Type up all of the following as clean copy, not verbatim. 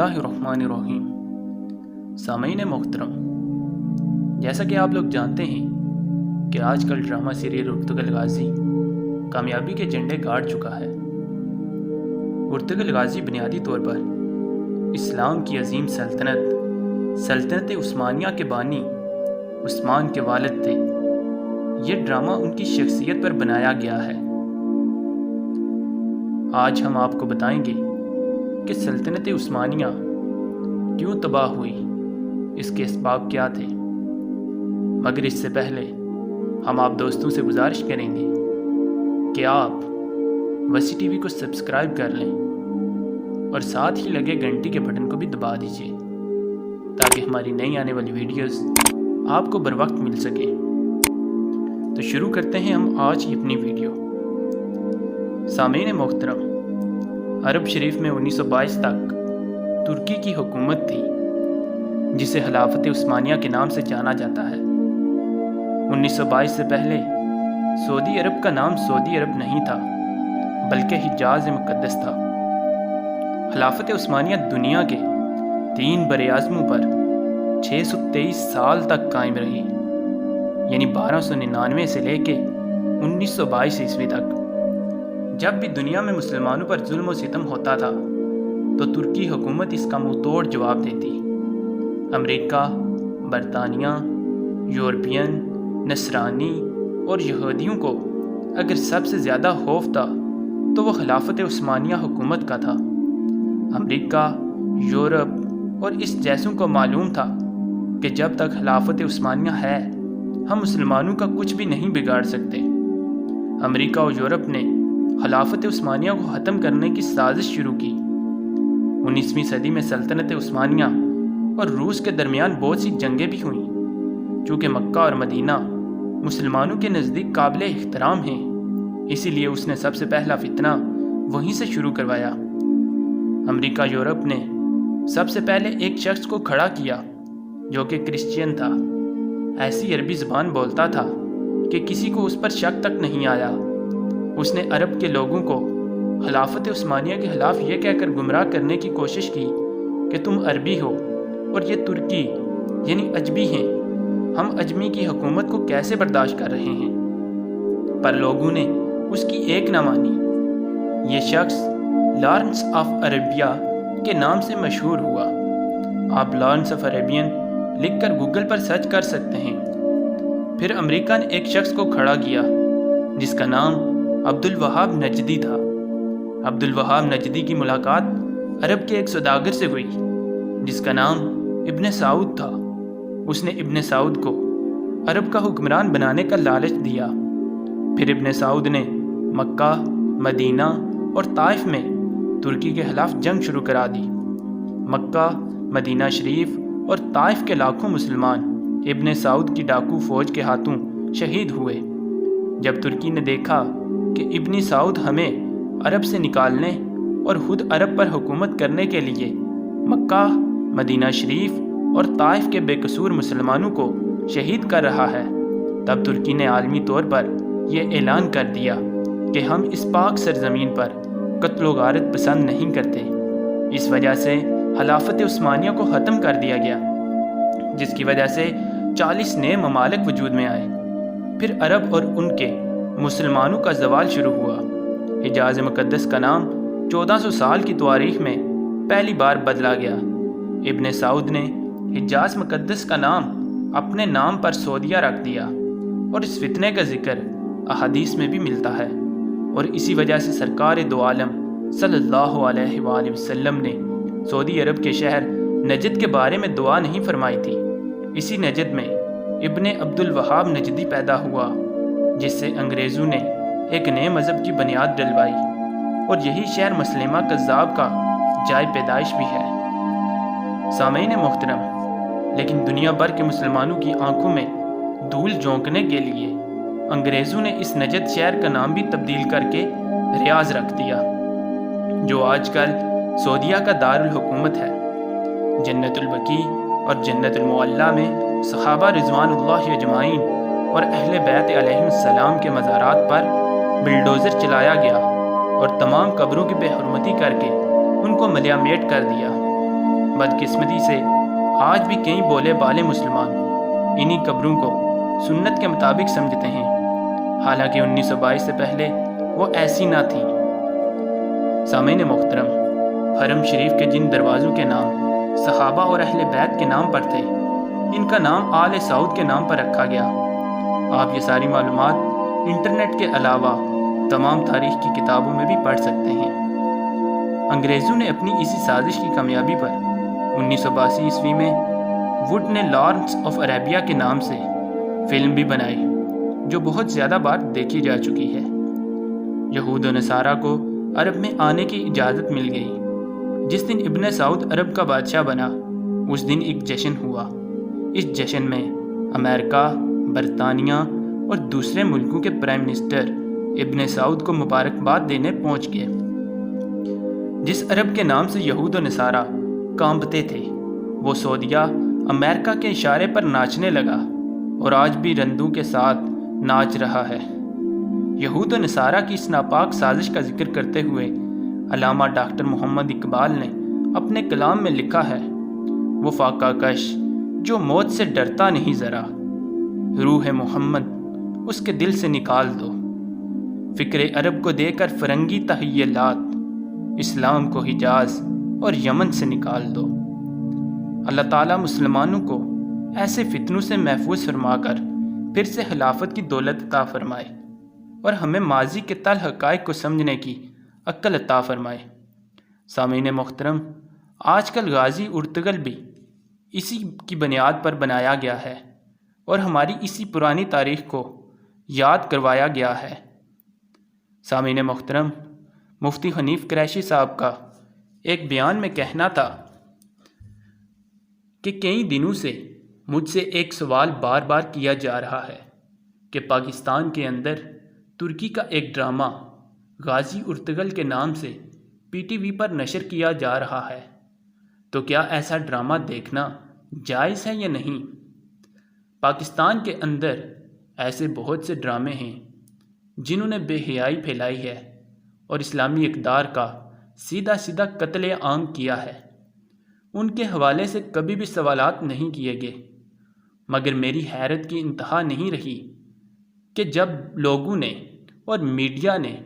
बिस्मिल्लाहिर्रहमानिर्रहीम। सामईन मोहतरम, जैसा कि आप लोग जानते हैं कि आजकल ड्रामा सीरियल उर्तुगल गाजी कामयाबी के झंडे गाड़ चुका है। उर्तुगल गाजी बुनियादी तौर पर इस्लाम की अजीम सल्तनत उस्मानिया के बानी उस्मान के वालिद थे। ये ड्रामा उनकी शख्सियत पर बनाया गया है। आज हम आपको बताएंगे कि सल्तनत उस्मानिया क्यों तबाह हुई, इसके असबाब क्या थे। मगर इससे पहले हम आप दोस्तों से गुजारिश करेंगे कि आप वसी टीवी को सब्सक्राइब कर लें और साथ ही लगे घंटी के बटन को भी दबा दीजिए ताकि हमारी नई आने वाली वीडियोस आपको बर वक्त मिल सके। तो शुरू करते हैं हम आज की अपनी वीडियो। सामईन मोहतरम, अरब शरीफ में 1922 तक तुर्की की हुकूमत थी जिसे खिलाफत उस्मानिया के नाम से जाना जाता है। 1922 से पहले सऊदी अरब का नाम सऊदी अरब नहीं था बल्कि हिजाज मुक़द्दस था। खिलाफत उस्मानिया दुनिया के 3 बरे-आज़मों पर 623 साल तक कायम रही, यानी 1299 से लेके 1922 ईस्वी तक। जब भी दुनिया में मुसलमानों पर जुल्म व सितम होता था तो तुर्की हुकूमत इसका मुंह तोड़ जवाब देती। अमेरिका, बरतानिया, यूरोपियन, नसरानी और यहूदियों को अगर सबसे ज़्यादा खौफ था तो वह खिलाफत उस्मानिया हुकूमत का था। अमेरिका, यूरोप और इस जैसों को मालूम था कि जब तक खिलाफत उस्मानिया है हम मुसलमानों का कुछ भी नहीं बिगाड़ सकते। अमेरिका और यूरोप ने खिलाफत उस्मानिया को ख़त्म करने की साजिश शुरू की। 19वीं सदी में सल्तनत उस्मानिया और रूस के दरमियान बहुत सी जंगें भी हुईं। चूँकि मक्का और मदीना मुसलमानों के नज़दीक काबिल एहतराम हैं, इसीलिए उसने सबसे पहला फितना वहीं से शुरू करवाया। अमेरिका यूरोप ने सबसे पहले एक शख्स को खड़ा किया जो कि क्रिश्चियन था। ऐसी अरबी ज़बान बोलता था कि किसी को उस पर शक तक नहीं आया। उसने अरब के लोगों को खिलाफत उस्मानिया के खिलाफ ये कहकर गुमराह करने की कोशिश की कि तुम अरबी हो और ये तुर्की यानी अजमी हैं, हम अजमी की हुकूमत को कैसे बर्दाश्त कर रहे हैं। पर लोगों ने उसकी एक न मानी। ये शख्स लॉरेंस ऑफ अरेबिया के नाम से मशहूर हुआ। आप लॉरेंस ऑफ अरेबियन लिखकर गूगल पर सर्च कर सकते हैं। फिर अमेरिका ने एक शख्स को खड़ा किया जिसका नाम अब्दुल वहाब नजदी था। अब्दुल वहाब नजदी की मुलाकात अरब के एक सौदागर से हुई जिसका नाम इब्न साउद था। उसने इब्न साउद को अरब का हुक्मरान बनाने का लालच दिया। फिर इब्न साउद ने मक्का, मदीना और ताइफ में तुर्की के खिलाफ जंग शुरू करा दी। मक्का, मदीना शरीफ और ताइफ के लाखों मुसलमान इब्न साउद की डाकू फौज के हाथों शहीद हुए। जब तुर्की ने देखा कि इब्न साउद हमें अरब से निकालने और खुद अरब पर हुकूमत करने के लिए मक्का, मदीना शरीफ और ताइफ के बेकसूर मुसलमानों को शहीद कर रहा है, तब तुर्की ने आलमी तौर पर यह ऐलान कर दिया कि हम इस पाक सरजमीन पर कत्ल व गारत पसंद नहीं करते। इस वजह से खिलाफत उस्मानिया को ख़त्म कर दिया गया, जिसकी वजह से 40 नए ममालिक वजूद में आए। फिर अरब और उनके मुसलमानों का जवाल शुरू हुआ। हिजाज मुक़द्दस का नाम 1400 साल की तारीख में पहली बार बदला गया। इब्न साउद ने हिजाज मुक़द्दस का नाम अपने नाम पर सऊदिया रख दिया और इस फितने का जिक्र अहादीस में भी मिलता है। और इसी वजह से सरकार दो आलम सल्लल्लाहु अलैहि वसल्लम ने सऊदी अरब के शहर नजद के बारे में दुआ नहीं फरमाई थी। इसी नजद में इब्न अब्दुल वहाब नजदी पैदा हुआ, जिससे अंग्रेज़ों ने एक नए मज़हब की बुनियाद डलवाई और यही शहर मसलिमा कज़्ज़ाब का जाय पैदाइश भी है। सामईन मोहतरम, लेकिन दुनिया भर के मुसलमानों की आंखों में धूल झोंकने के लिए अंग्रेज़ों ने इस नजद शहर का नाम भी तब्दील करके रियाज रख दिया, जो आजकल सऊदिया का दारुल हुकूमत है। जन्नतुल बकी और जन्नतुल मुअल्ला में सहाबा रिज़वानुल्लाहि अजमाइन और अहले बैत अलैहिस्सलाम के मज़ारात पर बिल्डोज़र चलाया गया और तमाम कब्रों की बेहरमती करके उनको मलियामेट कर दिया। بدقسمتی سے آج بھی کئی بولے بالے مسلمان انہی قبروں کو سنت کے مطابق سمجھتے ہیں، حالانکہ 1922 سے پہلے وہ ایسی نہ تھیں۔ سامعین محترم، حرم شریف کے جن دروازوں کے نام صحابہ اور اہل بیت کے نام پر تھے، ان کا نام آل سعود کے نام پر رکھا گیا۔ آپ یہ ساری معلومات انٹرنیٹ کے علاوہ تمام تاریخ کی کتابوں میں بھی پڑھ سکتے ہیں۔ انگریزوں نے اپنی اسی سازش کی کامیابی پر 1982 عیسوی میں ووڈ نے لارنس آف عربیہ کے نام سے فلم بھی بنائی، جو بہت زیادہ بار دیکھی جا چکی ہے۔ یہود و نصارہ کو عرب میں آنے کی اجازت مل گئی۔ جس دن ابن سعود عرب کا بادشاہ بنا، اس دن ایک جشن ہوا۔ اس جشن میں امریکہ، برطانیہ اور دوسرے ملکوں کے پرائم منسٹر ابن سعود کو مبارکباد دینے پہنچ گئے۔ جس عرب کے نام سے یہود و نصارہ کانپتے تھے، وہ سعودیہ امریکہ کے اشارے پر ناچنے لگا اور آج بھی رندوں کے ساتھ ناچ رہا ہے۔ یہود و نصارہ کی اس ناپاک سازش کا ذکر کرتے ہوئے علامہ ڈاکٹر محمد اقبال نے اپنے کلام میں لکھا ہے، وہ فاقہ کش جو موت سے ڈرتا نہیں ذرا، روح محمد اس کے دل سے نکال دو۔ فکر عرب کو دے کر فرنگی تحیلات، اسلام کو حجاز اور یمن سے نکال دو۔ اللہ تعالیٰ مسلمانوں کو ایسے فتنوں سے محفوظ فرما کر پھر سے خلافت کی دولت عطا فرمائے اور ہمیں ماضی کے تل حقائق کو سمجھنے کی عقل عطا فرمائے۔ سامعین محترم، آج کل غازی ارطغرل بھی اسی کی بنیاد پر بنایا گیا ہے اور ہماری اسی پرانی تاریخ کو یاد کروایا گیا ہے۔ سامعین محترم، مفتی حنیف قریشی صاحب کا ایک بیان میں کہنا تھا کہ کئی دنوں سے مجھ سے ایک سوال بار بار کیا جا رہا ہے کہ پاکستان کے اندر ترکی کا ایک ڈرامہ غازی ارطغرل کے نام سے پی ٹی وی پر نشر کیا جا رہا ہے، تو کیا ایسا ڈرامہ دیکھنا جائز ہے یا نہیں؟ پاکستان کے اندر ایسے بہت سے ڈرامے ہیں جنہوں نے بے حیائی پھیلائی ہے اور اسلامی اقدار کا سیدھا سیدھا قتل عام کیا ہے۔ ان کے حوالے سے کبھی بھی سوالات نہیں کیے گئے، مگر میری حیرت کی انتہا نہیں رہی کہ جب لوگوں نے اور میڈیا نے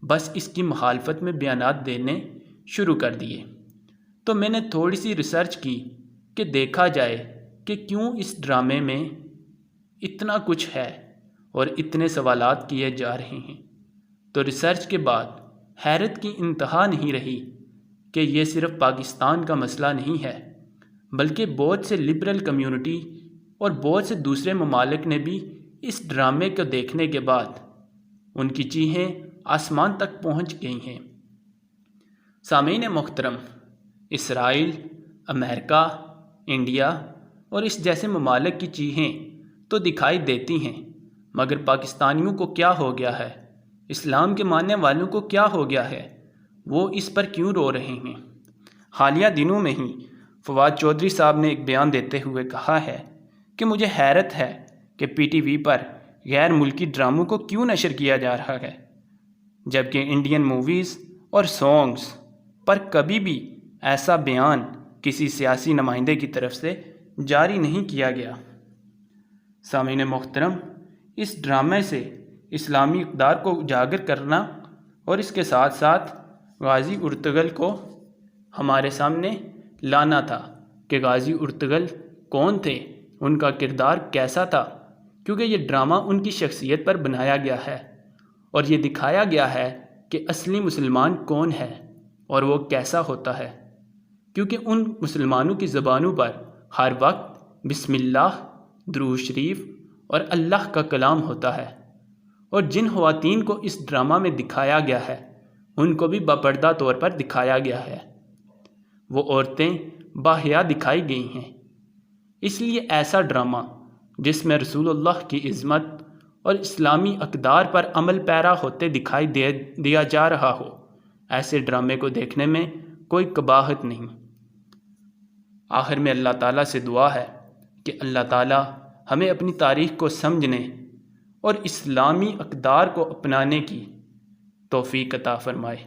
بس اس کی مخالفت میں بیانات دینے شروع کر دیے، تو میں نے تھوڑی سی ریسرچ کی کہ دیکھا جائے کہ کیوں اس ڈرامے میں اتنا کچھ ہے اور اتنے سوالات کیے جا رہے ہیں۔ تو ریسرچ کے بعد حیرت کی انتہا نہیں رہی کہ یہ صرف پاکستان کا مسئلہ نہیں ہے، بلکہ بہت سے لبرل کمیونٹی اور بہت سے دوسرے ممالک نے بھی اس ڈرامے کو دیکھنے کے بعد ان کی چیخیں آسمان تک پہنچ گئی ہیں۔ سامعین محترم، اسرائیل، امریکہ، انڈیا اور اس جیسے ممالک کی چیخیں تو دکھائی دیتی ہیں، مگر پاکستانیوں کو کیا ہو گیا ہے؟ اسلام کے ماننے والوں کو کیا ہو گیا ہے؟ وہ اس پر کیوں رو رہے ہیں؟ حالیہ دنوں میں ہی فواد چودھری صاحب نے ایک بیان دیتے ہوئے کہا ہے کہ مجھے حیرت ہے کہ پی ٹی وی پر غیر ملکی ڈراموں کو کیوں نشر کیا جا رہا ہے، جبکہ انڈین موویز اور سانگز پر کبھی بھی ایسا بیان کسی سیاسی نمائندے کی طرف سے جاری نہیں کیا گیا۔ سامعین محترم، اس ڈرامے سے اسلامی اقدار کو اجاگر کرنا اور اس کے ساتھ ساتھ غازی ارطغرل کو ہمارے سامنے لانا تھا کہ غازی ارطغرل کون تھے، ان کا کردار کیسا تھا، کیونکہ یہ ڈرامہ ان کی شخصیت پر بنایا گیا ہے اور یہ دکھایا گیا ہے کہ اصلی مسلمان کون ہے اور وہ کیسا ہوتا ہے، کیونکہ ان مسلمانوں کی زبانوں پر ہر وقت بسم اللہ، درود شریف اور اللہ کا کلام ہوتا ہے، اور جن خواتین کو اس ڈرامہ میں دکھایا گیا ہے ان کو بھی باپردہ طور پر دکھایا گیا ہے۔ وہ عورتیں باحیا دکھائی گئی ہیں۔ اس لیے ایسا ڈرامہ جس میں رسول اللہ کی عظمت اور اسلامی اقدار پر عمل پیرا ہوتے دکھائی دیا جا رہا ہو، ایسے ڈرامے کو دیکھنے میں کوئی قباحت نہیں۔ آخر میں اللہ تعالیٰ سے دعا ہے کہ اللہ تعالیٰ ہمیں اپنی تاریخ کو سمجھنے اور اسلامی اقدار کو اپنانے کی توفیق عطا فرمائے۔